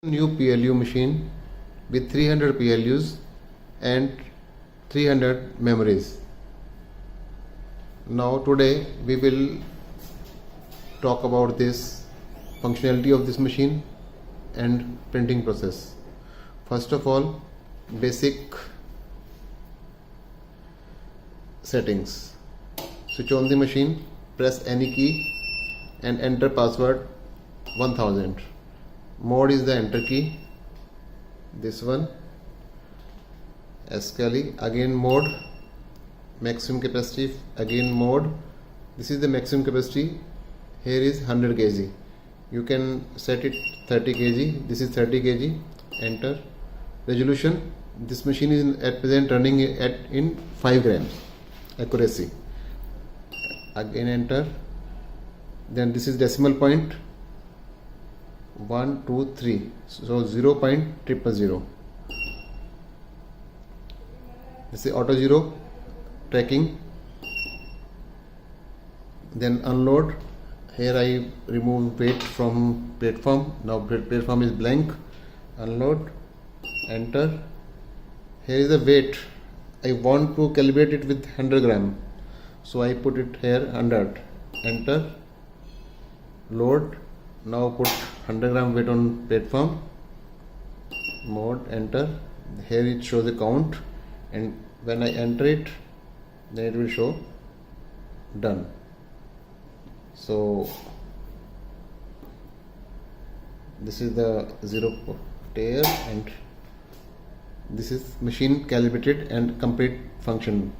New PLU machine with 300 PLUs and 300 memories. Now today we will talk about this functionality of this machine and printing process. First of all, basic settings. Switch on the machine, press any key and enter password 1000. Mode is the enter key, this one, Escali, again mode, maximum capacity, again mode. This is the maximum capacity, here is 100 kg. You can set it 30 kg, this is 30 kg, enter. Resolution, this machine is at present running in 5 grams, accuracy, again enter. Then this is decimal point, 1, 2, 3, so 0.000. This is auto zero tracking. Then unload. Here I remove weight from platform. Now platform is blank. Unload. Enter. Here is the weight. I want to calibrate it with 100 gram. So I put it here 100. Enter. Load. Now put 100 gram weight on platform. Mode, enter. Here it shows the count, and when I enter it, then it will show done. So this is the zero tear, and this is machine calibrated and complete function.